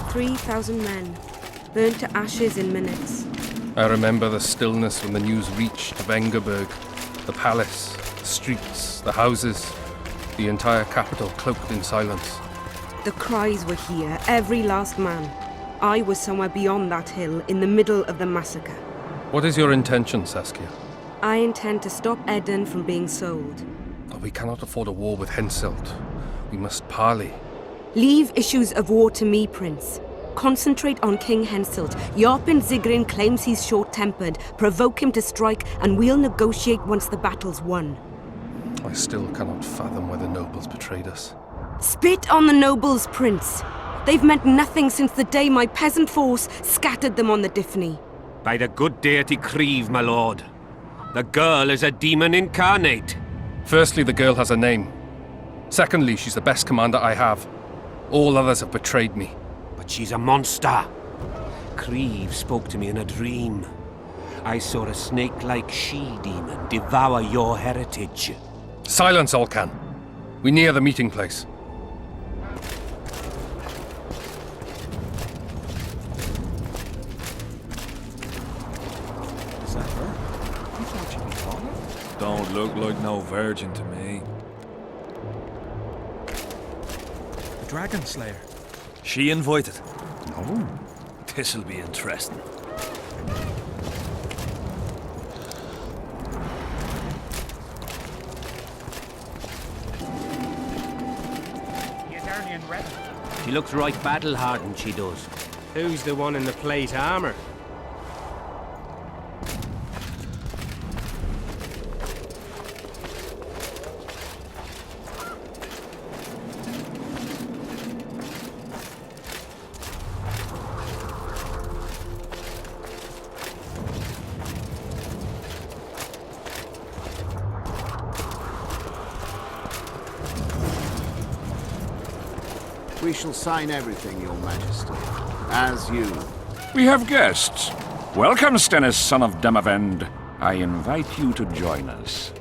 3,000 men, burnt to ashes in minutes. I remember the stillness when the news reached Vengerberg, the palace, the streets, the houses, the entire capital cloaked in silence. The cries were here, every last man. I was somewhere beyond that hill, in the middle of the massacre. What is your intention, Saskia? I intend to stop Aedirn from being sold. Oh, we cannot afford a war with Henselt. We must parley. Leave issues of war to me, Prince. Concentrate on King Henselt. Yarpin Zigrin claims he's short-tempered. Provoke him to strike, and we'll negotiate once the battle's won. I still cannot fathom why the nobles betrayed us. Spit on the nobles, Prince. They've meant nothing since the day my peasant force scattered them on the Dyffny. By the good deity Creve, my lord. The girl is a demon incarnate. Firstly, the girl has a name. Secondly, she's the best commander I have. All others have betrayed me. But she's a monster. Creve spoke to me in a dream. I saw a snake-like she-demon devour your heritage. Silence, Olcan. We near the meeting place. Is that her? I thought she'd be taller. Don't look like no virgin to me. The Dragonslayer. She invited? Oh, this'll be interesting. She looks right battle-hardened, she does. Who's the one in the plate armor? We shall sign everything, Your Majesty. As you. We have guests. Welcome, Stennis, son of Demavend. I invite you to join us.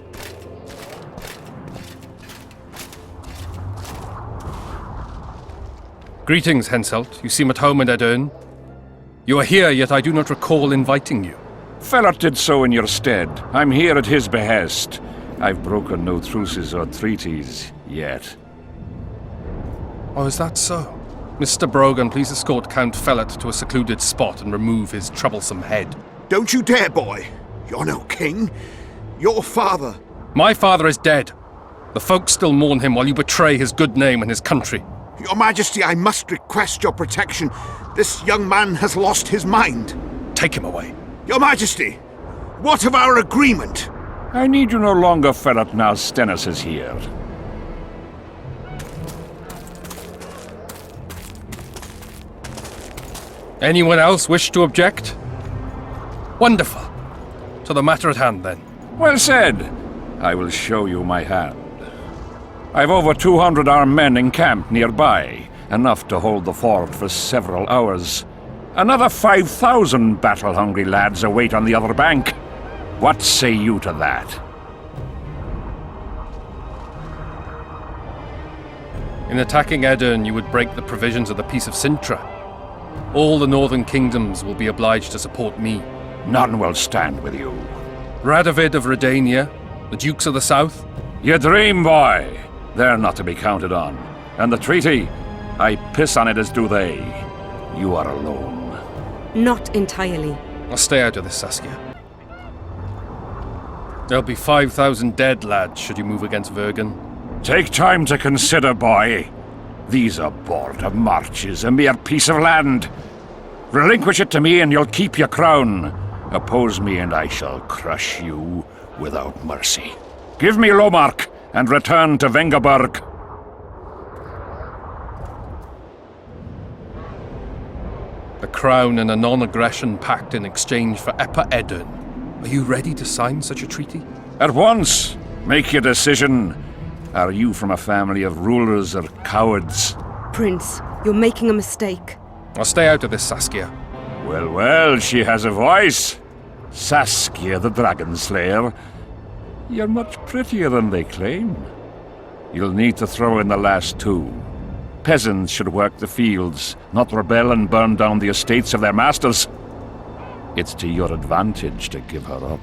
Greetings, Henselt. You seem at home in Aedirn. You are here, yet I do not recall inviting you. Felot did so in your stead. I'm here at his behest. I've broken no truces or treaties yet. Oh, is that so? Mr. Brogan, please escort Count Felot to a secluded spot and remove his troublesome head. Don't you dare, boy. You're no king. Your father. My father is dead. The folk still mourn him while you betray his good name and his country. Your Majesty, I must request your protection. This young man has lost his mind. Take him away. Your Majesty, what of our agreement? I need you no longer, Felot, now Stennis is here. Anyone else wish to object? Wonderful. To the matter at hand, then. Well said. I will show you my hand. I've over 200 armed men encamped nearby, enough to hold the fort for several hours. Another 5,000 battle-hungry lads await on the other bank. What say you to that? In attacking Aedirn, you would break the provisions of the Peace of Sintra. All the northern kingdoms will be obliged to support me. None will stand with you. Radovid of Redania, the Dukes of the South. You dream, boy. They're not to be counted on. And the treaty, I piss on it as do they. You are alone. Not entirely. I'll stay out of this, Saskia. There'll be 5,000 dead lads should you move against Vergen. Take time to consider, boy. These are border marches, a mere piece of land. Relinquish it to me and you'll keep your crown. Oppose me and I shall crush you without mercy. Give me Lomark and return to Vengerberg. A crown and a non-aggression pact in exchange for Upper Aedirn. Are you ready to sign such a treaty? At once. Make your decision. Are you from a family of rulers or cowards? Prince, you're making a mistake. I'll stay out of this, Saskia. Well, well, she has a voice. Saskia the Dragonslayer. You're much prettier than they claim. You'll need to throw in the last two. peasants should work the fields, not rebel and burn down the estates of their masters. It's to your advantage to give her up.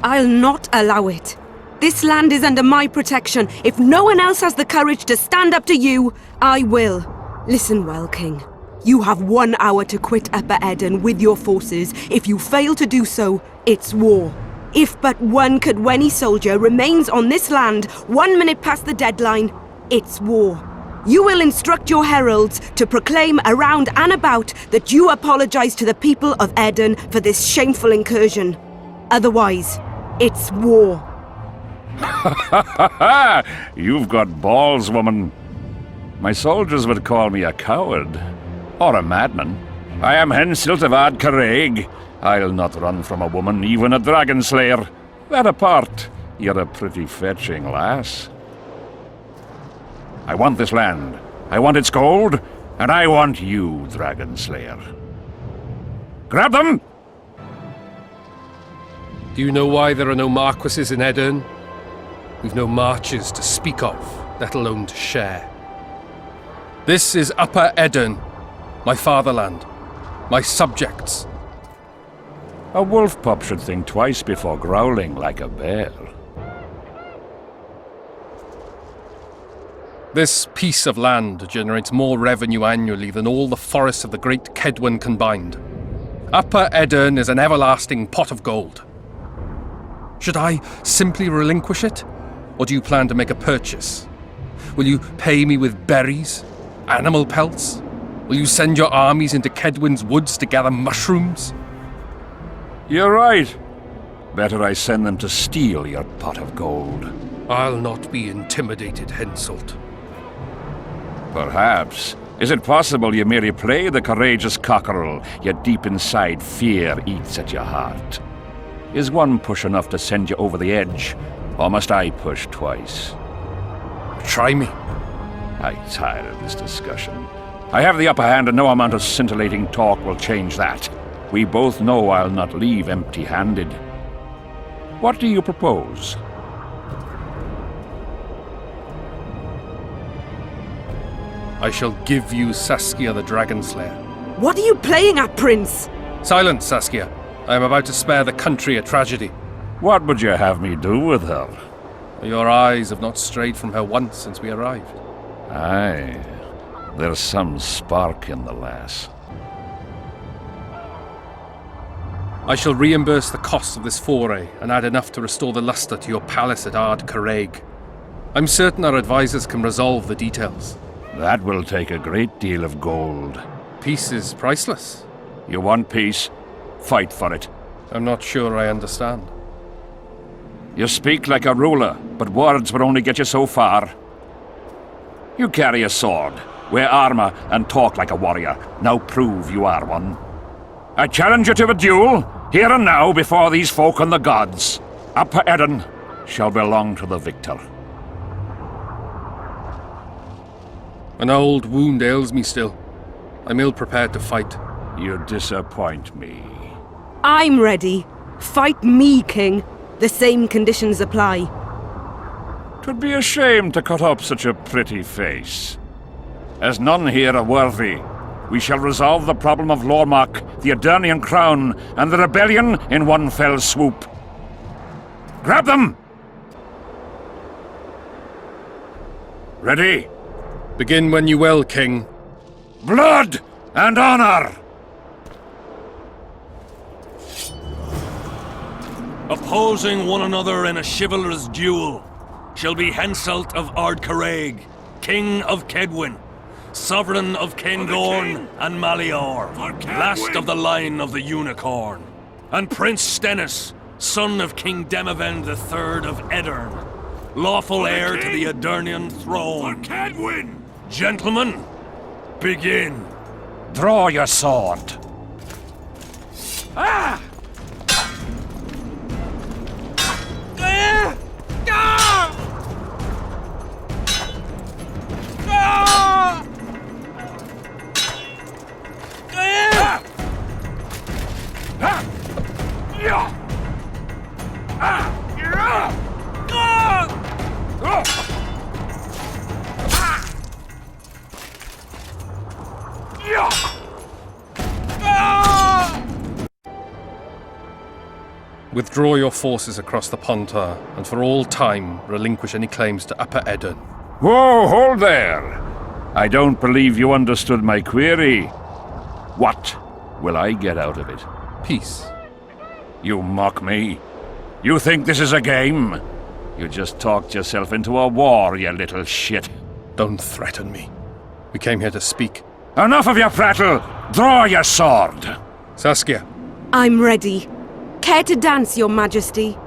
I'll not allow it. This land is under my protection. If no one else has the courage to stand up to you, I will. Listen well, King. You have 1 hour to quit Upper Aedirn with your forces. If you fail to do so, it's war. If but one Cadweni soldier remains on this land 1 minute past the deadline, it's war. You will instruct your heralds to proclaim around and about that you apologize to the people of Aedirn for this shameful incursion. Otherwise, it's war. You've got balls, woman. My soldiers would call me a coward. Or a madman. I am Henselt of Ard Caraig. I'll not run from a woman, even a Dragonslayer. That apart, you're a pretty fetching lass. I want this land. I want its gold. And I want you, Dragonslayer. Grab them! Do you know why there are no marquises in Aedirn? We've no marches to speak of, let alone to share. This is Upper Aedirn, my fatherland, my subjects. A wolf pup should think twice before growling like a bear. This piece of land generates more revenue annually than all the forests of the great Kedwen combined. Upper Aedirn is an everlasting pot of gold. Should I simply relinquish it? Or do you plan to make a purchase? Will you pay me with berries? Animal pelts? Will you send your armies into Kedwen's woods to gather mushrooms? You're right. Better I send them to steal your pot of gold. I'll not be intimidated, Henselt. Perhaps. Is it possible you merely play the courageous cockerel, yet deep inside fear eats at your heart? Is one push enough to send you over the edge, or must I push twice? Try me. I'm tired of this discussion. I have the upper hand and no amount of scintillating talk will change that. We both know I'll not leave empty-handed. What do you propose? I shall give you Saskia the Dragonslayer. What are you playing at, Prince? Silence, Saskia. I am about to spare the country a tragedy. What would you have me do with her? Your eyes have not strayed from her once since we arrived. Aye. There's some spark in the lass. I shall reimburse the costs of this foray and add enough to restore the luster to your palace at Ard Caraig. I'm certain our advisors can resolve the details. That will take a great deal of gold. Peace is priceless. You want peace? Fight for it. I'm not sure I understand. You speak like a ruler, but words will only get you so far. You carry a sword, wear armor, and talk like a warrior. Now prove you are one. I challenge you to a duel, here and now, before these folk and the gods. Upper Aedirn shall belong to the victor. An old wound ails me still. I'm ill-prepared to fight. You disappoint me. I'm ready. Fight me, King. The same conditions apply. 'Twould be a shame to cut up such a pretty face. As none here are worthy, we shall resolve the problem of Lormark, the Aedirnian crown, and the rebellion in one fell swoop. Grab them! Ready? Begin when you will, King. Blood and honor! Opposing one another in a chivalrous duel shall be Henselt of Ard Caraig, King of Kedwen, Sovereign of Cairngorm and Malior, last of the line of the Unicorn, and Prince Stennis, son of King Demavend III of Aedirn, lawful heir to the Aedirnian throne. Gentlemen, begin. Draw your sword. Ah! Withdraw your forces across the Pontar, and for all time relinquish any claims to Upper Aedirn. Whoa, hold there! I don't believe you understood my query. What will I get out of it? Peace. You mock me? You think this is a game? You just talked yourself into a war, you little shit. Don't threaten me. We came here to speak. Enough of your prattle! Draw your sword! Saskia. I'm ready. Care to dance, Your Majesty?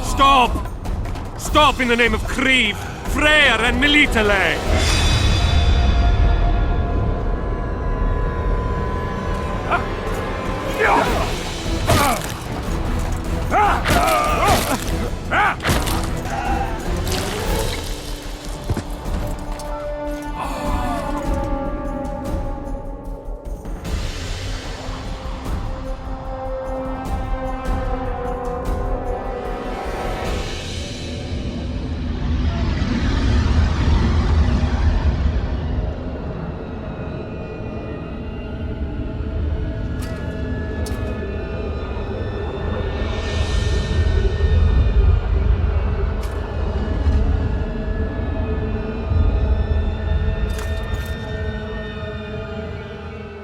Stop! Stop in the name of Creve, Freyr and Militale!